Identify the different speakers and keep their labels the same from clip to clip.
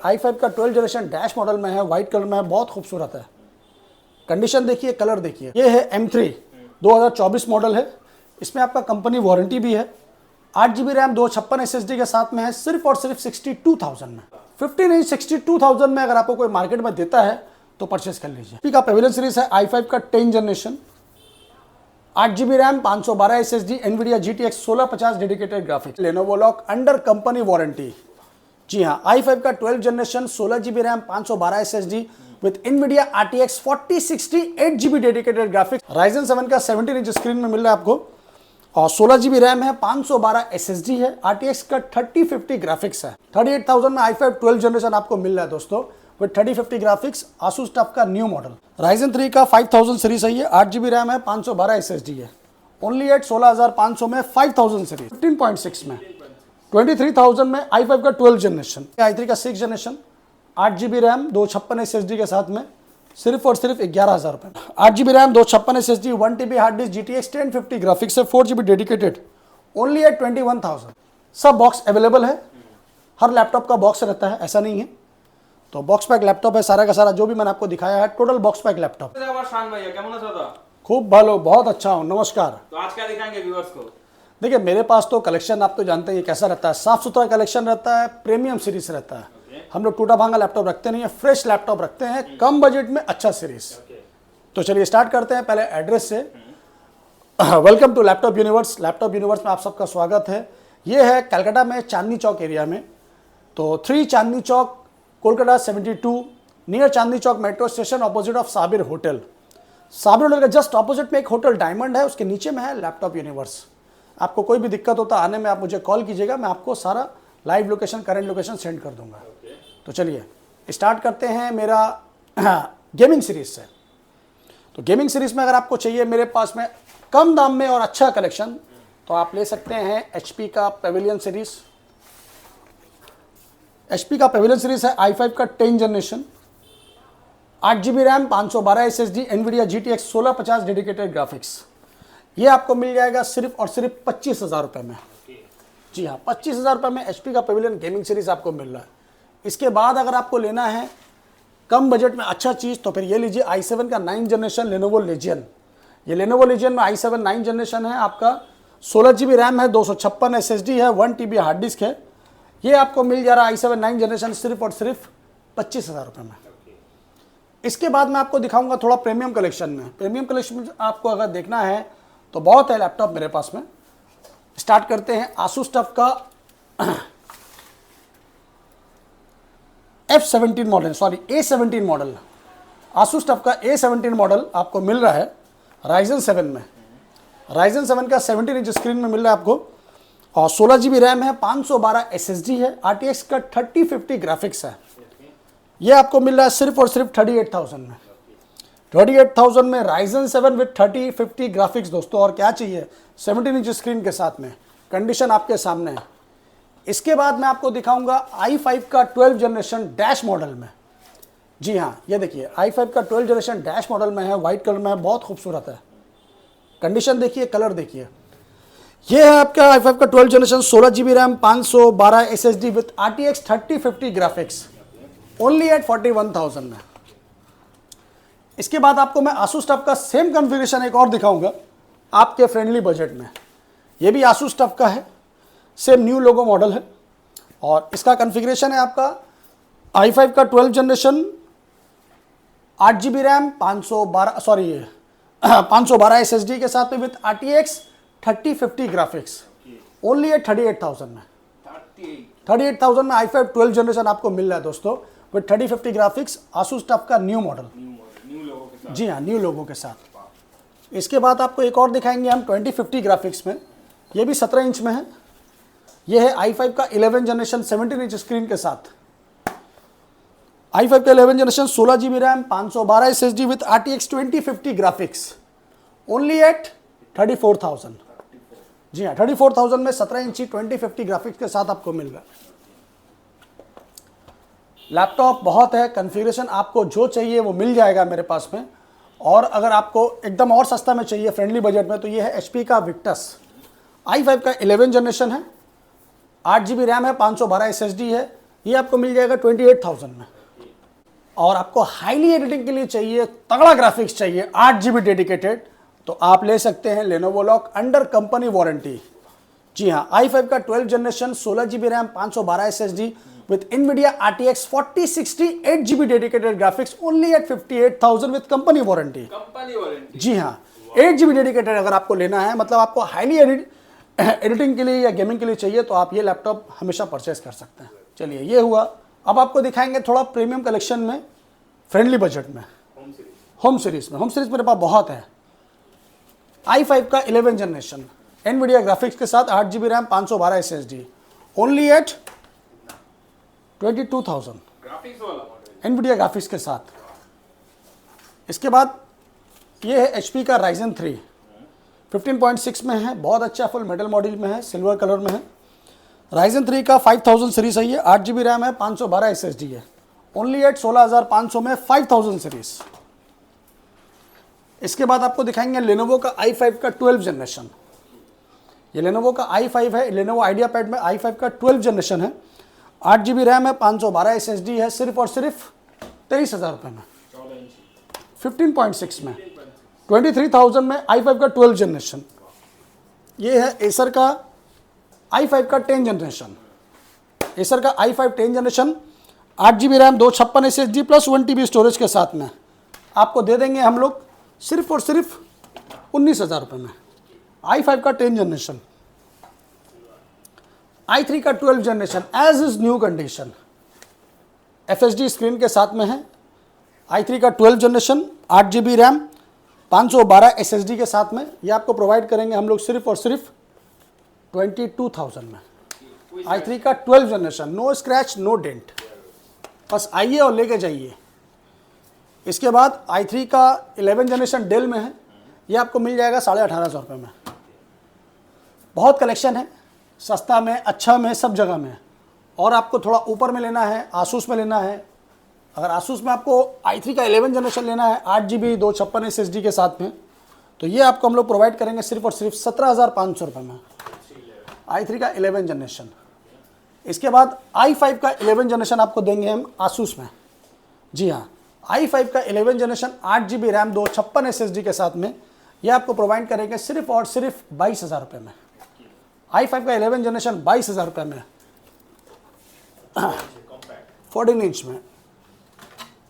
Speaker 1: i5 का 12 generation dash model में है, व्हाइट कलर में है, बहुत खूबसूरत है। कंडीशन देखिए, कलर देखिए। ये है M3 2024 मॉडल है। इसमें आपका कंपनी वारंटी भी है। 8 GB रैम 256 SSD के साथ में है, सिर्फ और सिर्फ 62,000 में। 15 इंच 62,000 में अगर आपको कोई मार्केट में देता है तो परचेस कर लीजिए। HP का पेविलियन सीरीज है, i5 का 10 generation, 8 GB RAM 512 SSD, NVIDIA GTX 1650 dedicated graphics, Lenovo lock under company warranty. जी हाँ, i5 का 12 generation, 16 GB RAM 512 SSD with NVIDIA RTX 4060 8 GB dedicated graphics. Ryzen 7 का 17 इंच स्क्रीन में मिल रहा है आपको और 16 GB रैम है, 512 SSD है, RTX का 3050 ग्राफिक्स है। 38,000 में i5 12 जनरेशन आपको मिल रहा है दोस्तों विद 3050 ग्राफिक्स, आसूस टफ का न्यू मॉडल। Ryzen 3 का 5000 सीरीज है, ये 8 GB रैम है, 512 SSD है, ओनली एट 16,500 में 5000 सीरीज। 15.6 में 23,000 में i5 का 12 जनरेशन, i3 का 6 जनरेशन, 8 GB रैम 256 SSD के साथ में सिर्फ और सिर्फ 11,000 रुपये। 8 GB RAM 256 SSD, 1 TB hard disk, GTX 1050 graphics है, 4 GB डेडिकेटेड, ओनली एट 21,000। सब बॉक्स अवेलेबल है, हर लैपटॉप का बॉक्स रहता है, ऐसा नहीं है। तो बॉक्स पैक लैपटॉप है सारा का सारा, जो भी मैंने आपको दिखाया है टोटल बॉक्स पैक लैपटॉप। खूब भालो, बहुत अच्छा हूँ, नमस्कार।
Speaker 2: तो आज क्या दिखाएंगे व्यूअर्स को?
Speaker 1: देखिए, मेरे पास तो कलेक्शन आप तो जानते हैं कैसा रहता है, साफ सुथरा कलेक्शन रहता है, प्रीमियम सीरीज रहता है। हम लोग टूटा भांगा लैपटॉप रखते नहीं है, फ्रेश लैपटॉप रखते हैं, कम बजट में अच्छा सीरीज। तो चलिए स्टार्ट करते हैं पहले एड्रेस से। Welcome to laptop universe. Laptop universe में आप सबका स्वागत है। ये है कलकत्ता में चांदनी चौक एरिया में, तो 3 Chandni Chowk, Kolkata 72, near Chandni Chowk metro station, opposite of Sabir hotel. Sabir hotel का जस्ट ऑपोजिट में एक होटल डायमंड है, उसके नीचे में है लैपटॉप यूनिवर्स। आपको कोई भी दिक्कत होता आने में, आप मुझे कॉल कीजिएगा, मैं आपको सारा live location, current location send कर दूंगा। तो चलिए स्टार्ट करते हैं मेरा गेमिंग सीरीज से। तो गेमिंग सीरीज में अगर आपको चाहिए मेरे पास में कम दाम में और अच्छा कलेक्शन, तो आप ले सकते हैं HP का पेविलियन सीरीज। HP का पेविलियन सीरीज है, i5 का 10 generation, 8 GB RAM 512 SSD, NVIDIA GTX 1650 dedicated graphics. ये आपको मिल जाएगा सिर्फ और सिर्फ 25,000 रुपये में। जी हाँ, 25,000 रुपये में HP का पेविलियन गेमिंग सीरीज आपको मिल रहा है। इसके बाद अगर आपको लेना है कम बजट में अच्छा चीज़, तो फिर ये लीजिए i7 का 9 जनरेशन लेनोवो लेजियन। ये लेनोवो लेजियन में i7 9 जनरेशन है, आपका 16 GB रैम है, 256 SSD है, 1 TB हार्ड डिस्क है। ये आपको मिल जा रहा है i7 9 जनरेशन सिर्फ और सिर्फ 25,000 रुपये में। इसके बाद मैं आपको दिखाऊंगा थोड़ा प्रीमियम कलेक्शन में। प्रीमियम कलेक्शन में आपको अगर देखना है तो बहुत है लैपटॉप मेरे पास में। स्टार्ट करते हैं आसूस टफ का A17 मॉडल। आसूस टफ का A17 मॉडल आपको मिल रहा है Ryzen 7 में। Ryzen 7 का 17 इंच स्क्रीन में मिल रहा है आपको और 16 GB रैम है, 512 SSD है, RTX का 3050 ग्राफिक्स है। ये आपको मिल रहा है सिर्फ और सिर्फ 38,000 में। 38,000 में Ryzen 7 विद 3050 ग्राफिक्स दोस्तों, और क्या चाहिए 17 इंच स्क्रीन के साथ में। कंडीशन आपके सामने है। इसके बाद मैं आपको दिखाऊंगा i5 का 12 जनरेशन डैश मॉडल में। जी हाँ, ये देखिए i5 का 12 जनरेशन डैश मॉडल में है, व्हाइट कलर में है, बहुत खूबसूरत है। कंडीशन देखिए, कलर देखिए। ये है आपका i5 का 12 generation, 16 GB RAM, 512 SSD with RTX 3050 graphics, only at 41,000 में। इसके बाद आपको मैं आसूस टफ का सेम कॉन्फ़िगरेशन एक और दिखाऊंगा आपके फ्रेंडली बजट में। ये भी आसूस टफ का है, सेम न्यू लोगो मॉडल है और इसका कॉन्फ़िगरेशन है आपका i5 का 12 जनरेशन, 8 GB रैम, 512 SSD के साथ में with RTX 3050 graphics, only at 38,000 में। 38,000 में i5 12 जनरेशन आपको मिल रहा है दोस्तों विद 3050 ग्राफिक्स, आसूस टफ का न्यू मॉडल। जी हाँ, न्यू लोगो के साथ। इसके बाद आपको एक और दिखाएंगे हम 2050 ग्राफिक्स में। ये भी 17 इंच में है। ये है i5 का 11 जनरेशन 17 इंच स्क्रीन के साथ। i5 का 11 generation, 16 GB RAM, 512 SSD with RTX 2050 graphics, only at 34,000। जी हाँ, 34,000 में 17 इंची 2050 ग्राफिक्स के साथ आपको मिल रहा है। लैपटॉप बहुत है, कॉन्फ़िगरेशन आपको जो चाहिए वो मिल जाएगा मेरे पास में। और अगर आपको एकदम और सस्ता में चाहिए फ्रेंडली बजट में, तो ये है HP का विक्टस। i5 का 11 जनरेशन है, 8 GB रैम है, 512 SSD है, ये आपको मिल जाएगा 28,000 में। और आपको हाईली एडिटिंग के लिए चाहिए, तगड़ा ग्राफिक्स चाहिए, 8 GB डेडिकेटेड, तो आप ले सकते हैं Lenovo lock under company warranty. जी हाँ, i5 का 12 generation, 16 GB RAM, 512 SSD with NVIDIA RTX 4060 8 GB dedicated graphics only at 58,000 with company warranty. जी हाँ, 8 GB डेडिकेटेड अगर आपको लेना है, मतलब आपको हाईली एडिटिंग के लिए या गेमिंग के लिए चाहिए, तो आप ये लैपटॉप हमेशा परचेस कर सकते हैं। चलिए, ये हुआ। अब आपको दिखाएंगे थोड़ा प्रीमियम कलेक्शन में, फ्रेंडली बजट में, होम सीरीज में। होम सीरीज मेरे पास बहुत है। i5 का 11 जनरेशन, NVIDIA ग्राफिक्स के साथ, 8 GB RAM, 512 SSD, only at 22,000 NVIDIA graphics के साथ। इसके बाद ये है HP का Ryzen 3, 15.6 में है, बहुत अच्छा फुल मेटल मॉडल में है, सिल्वर कलर में है। Ryzen 3 का 5000 सीरीज है ये, 8 GB रैम है, 512 SSD है, ओनली एट 16,500 में 5000 सीरीज। इसके बाद आपको दिखाएंगे लेनोवो का i5 का 12 जनरेशन। ये लेनोवो का i5 है, लेनोवो आइडियापैड में i5 का 12 जनरेशन है, 8 GB रैम है, 512 SSD है, सिर्फ और सिर्फ 23,000 रुपये में, 15.6 में, 23,000 में i5 का 12 जनरेशन। ये है एसर का i5 का 10 जनरेशन, एसर का i5 10 generation, 8 GB RAM, 256 SSD plus 1 TB storage के साथ में आपको दे देंगे हम लोग सिर्फ और सिर्फ 19,000 रुपये में। i5 का 10 जनरेशन, i3 का 12 generation as is new condition, FHD screen के साथ में है। i3 का 12 जनरेशन, 8 GB रैम, 512 SSD के साथ में, ये आपको प्रोवाइड करेंगे हम लोग सिर्फ और सिर्फ 22,000 में। i3 का 12 generation, no scratch no dent, बस आइए और लेके जाइए। इसके बाद i3 का 11 जनरेशन डेल में है, ये आपको मिल जाएगा 18,500 रुपये में। बहुत कलेक्शन है, सस्ता में, अच्छा में, सब जगह में। और आपको थोड़ा ऊपर में लेना है, आसूस में लेना है, अगर आसूस में आपको i3 का 11 जनरेशन लेना है, 8 GB 256 SSD के साथ में, तो ये आपको हम लोग प्रोवाइड करेंगे सिर्फ और सिर्फ 17,500 रुपये में, i3 का 11 जनरेशन। इसके बाद i5 का 11 जनरेशन आपको देंगे हम आसूस में। जी हाँ, i5 का 11 जनरेशन, 8 GB रैम, 256 SSD के साथ में, ये आपको प्रोवाइड करेंगे सिर्फ और सिर्फ 22,000 रुपये में। i5 का 11 जनरेशन 22,000 रुपये में, 14 इंच में।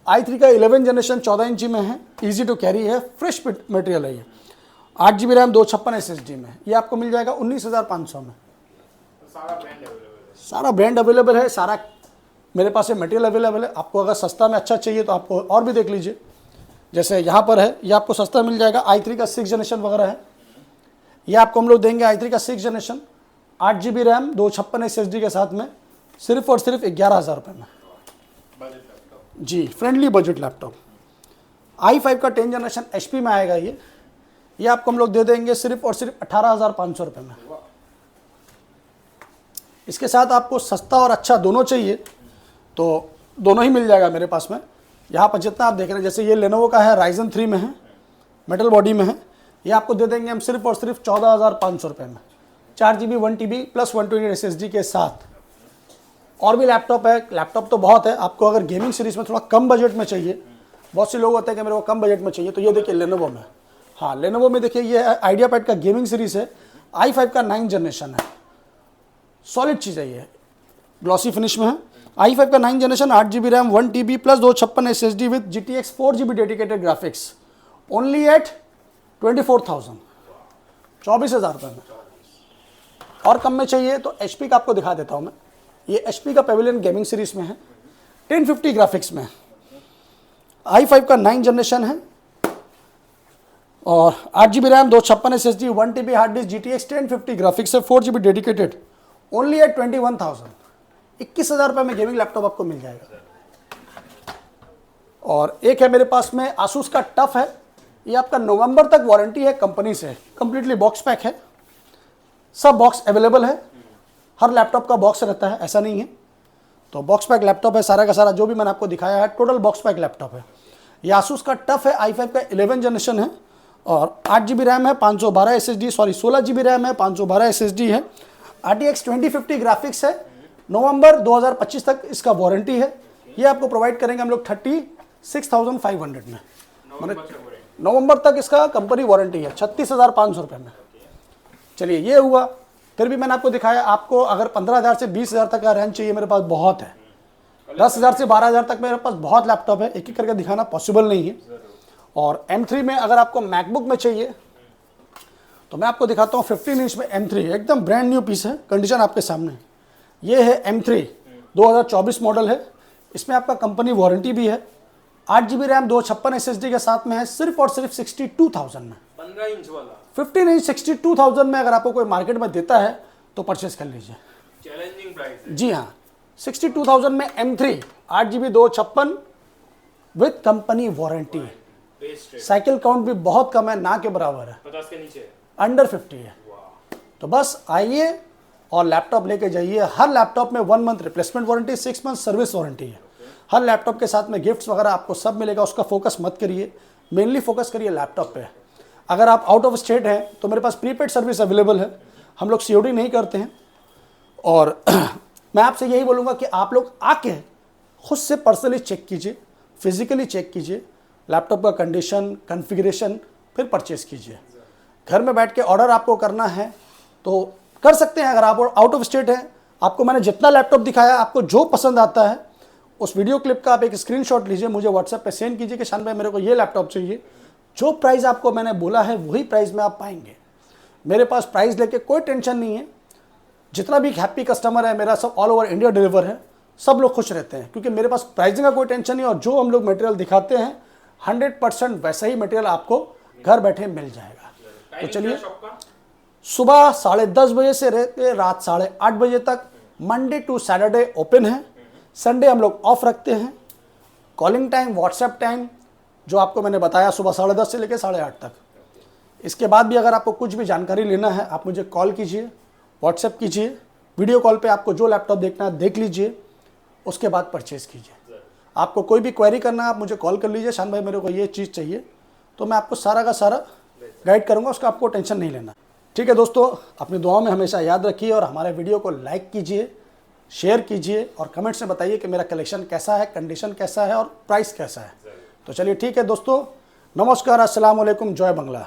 Speaker 1: i3 का 11 जनरेशन 14 इंची में है, इजी टू कैरी है, फ्रेश मटेरियल है ये, 8 GB रैम, 256 SSD में, ये आपको मिल जाएगा 19,500 में। सारा ब्रांड अवेलेबल है, सारा मेरे पास ये मटेरियल अवेलेबल है। आपको अगर सस्ता में अच्छा चाहिए तो आपको और भी देख लीजिए, जैसे यहाँ पर है, ये आपको सस्ता मिल जाएगा। i3 का 6 जनरेशन वगैरह है, ये आपको हम लोग देंगे i3 का 6 जनरेशन, 8 GB रैम, 256 SSD के साथ में, सिर्फ और सिर्फ 11,000 रुपये में। जी, फ्रेंडली बजट लैपटॉप। i5 का 10 जनरेशन HP में आएगा ये आपको हम लोग दे देंगे सिर्फ और सिर्फ 18,500 रुपये में। इसके साथ आपको सस्ता और अच्छा दोनों चाहिए तो दोनों ही मिल जाएगा मेरे पास में। यहाँ पर जितना आप देख रहे हैं, जैसे ये लेनोवो का है, Ryzen 3 में है, मेटल बॉडी में है, ये आपको दे देंगे हम सिर्फ और सिर्फ 14,500 रुपये में, 4 GB 1 TB प्लस 128 SSD के साथ। और भी लैपटॉप है, लैपटॉप तो बहुत है। आपको अगर गेमिंग सीरीज में थोड़ा कम बजट में चाहिए, बहुत से लोग होते हैं कि मेरे को कम बजट में चाहिए, तो ये देखिए लेनोवो में, हाँ लेनोवो में देखिए ये आइडियापैड का गेमिंग सीरीज है, i5 का 9 जनरेशन है, सॉलिड चीज़ है ये, ग्लॉसी फिनिश में है। i5 का 9 generation, 8 GB RAM, 1 TB plus 256 SSD with GTX 4 GB dedicated graphics, only at 24,000, 24,000 रुपये में। और कम में चाहिए तो HP का आपको दिखा देता हूँ मैं, ये HP का पेविलियन गेमिंग सीरीज में है, 1050 ग्राफिक्स में, i5 का 9 जनरेशन है और 8 GB RAM, 256 SSD, 1 TB hard disk, GTX 1050 graphics है, 4 GB डेडिकेटेड, ओनली एट 21,000, 21,000 रुपये में गेमिंग लैपटॉप आपको मिल जाएगा। और एक है मेरे पास में आसूस का टफ है, ये आपका नवंबर तक वारंटी है कंपनी से, कंप्लीटली बॉक्स पैक है, सब बॉक्स अवेलेबल है, हर लैपटॉप का बॉक्स रहता है, ऐसा नहीं है। तो बॉक्स पैक लैपटॉप है, सारा का सारा जो भी मैंने आपको दिखाया है टोटल बॉक्स पैक लैपटॉप है। ये आसूस का टफ है, i5 का 11 जनरेशन है और 8 GB रैम है, 16 GB रैम है, 512 SSD है, RTX 2050 ग्राफिक्स है, नवंबर 2025 तक इसका वारंटी है। ये आपको प्रोवाइड करेंगे हम लोग 36,500 में, नवंबर तक इसका कंपनी वारंटी है 36,500 रुपये में। चलिए ये हुआ। फिर भी मैंने आपको दिखाया, आपको अगर 15,000 से 20,000 तक का रेंज चाहिए, मेरे पास बहुत है। 10,000 से 12,000 तक मेरे पास बहुत लैपटॉप है, एक एक करके दिखाना पॉसिबल नहीं है। और M3 में अगर आपको मैकबुक में चाहिए तो मैं आपको दिखाता हूँ 15 इंच में M3, एकदम ब्रांड न्यू पीस है, कंडीशन आपके सामने। ये है M3 2024 मॉडल है। इसमें आपका कंपनी वारंटी भी है। 8 GB रैम 256 SSD के साथ में है, सिर्फ और सिर्फ 62,000 में।
Speaker 2: 15 इंच वाला
Speaker 1: 15 इंच 62,000 में अगर आपको कोई मार्केट में देता है तो परचेस कर लीजिए।
Speaker 2: चैलेंजिंग प्राइस है।
Speaker 1: जी हाँ, 62,000 में M3 8 GB 256 with company warranty. Cycle count भी बहुत कम है, ना के बराबर है,
Speaker 2: 50 के नीचे,
Speaker 1: अंडर 50 है। तो बस आइए और लैपटॉप लेके जाइए। हर लैपटॉप में 1 month replacement warranty, 6 month service warranty है। हर लैपटॉप के साथ में गिफ्ट्स वगैरह आपको सब मिलेगा, उसका फोकस मत करिए, मेनली फोकस करिए लैपटॉप पे। अगर आप आउट ऑफ स्टेट हैं तो मेरे पास प्रीपेड सर्विस अवेलेबल है, हम लोग COD नहीं करते हैं। और मैं आपसे यही बोलूँगा कि आप लोग आके खुद से पर्सनली चेक कीजिए, फिजिकली चेक कीजिए लैपटॉप का कंडीशन, कॉन्फ़िगरेशन, फिर परचेस कीजिए। घर में बैठ के ऑर्डर आपको करना है तो कर सकते हैं। अगर आप आउट ऑफ स्टेट हैं, आपको मैंने जितना लैपटॉप दिखाया, आपको जो पसंद आता है उस वीडियो क्लिप का आप एक स्क्रीनशॉट लीजिए, मुझे व्हाट्सएप पे सेंड कीजिए कि शान भाई मेरे को ये लैपटॉप चाहिए। जो प्राइस आपको मैंने बोला है वही प्राइस में आप पाएंगे। मेरे पास प्राइस लेके कोई टेंशन नहीं है। जितना भी हैप्पी कस्टमर है मेरा, सब ऑल ओवर इंडिया डिलीवर है, सब लोग खुश रहते हैं क्योंकि मेरे पास प्राइसिंग का कोई टेंशन नहीं। और जो हम लोग मटेरियल दिखाते हैं 100% वैसा ही मटेरियल आपको घर बैठे मिल जाएगा। तो चलिए, सुबह 10:30 बजे से रहते रात 8:30 बजे तक, मंडे टू सैटरडे ओपन है, संडे हम लोग ऑफ रखते हैं। कॉलिंग टाइम, व्हाट्सएप टाइम जो आपको मैंने बताया, सुबह 10:30 से लेकर 8:30 तक। इसके बाद भी अगर आपको कुछ भी जानकारी लेना है, आप मुझे कॉल कीजिए, व्हाट्सएप कीजिए। वीडियो कॉल पे आपको जो लैपटॉप देखना है देख लीजिए, उसके बाद परचेज़ कीजिए। आपको कोई भी क्वेरी करना है आप मुझे कॉल कर लीजिए, शान भाई मेरे को ये चीज़ चाहिए, तो मैं आपको सारा का सारा गाइड करूँगा, उसका आपको टेंशन नहीं लेना। ठीक है दोस्तों, अपनी दुआओं में हमेशा याद रखिए और हमारे वीडियो को लाइक कीजिए, शेयर कीजिए और कमेंट्स में बताइए कि मेरा कलेक्शन कैसा है, कंडीशन कैसा है और प्राइस कैसा है। तो चलिए ठीक है दोस्तों, नमस्कार, अस्सलाम वालेकुम, जय बंगला।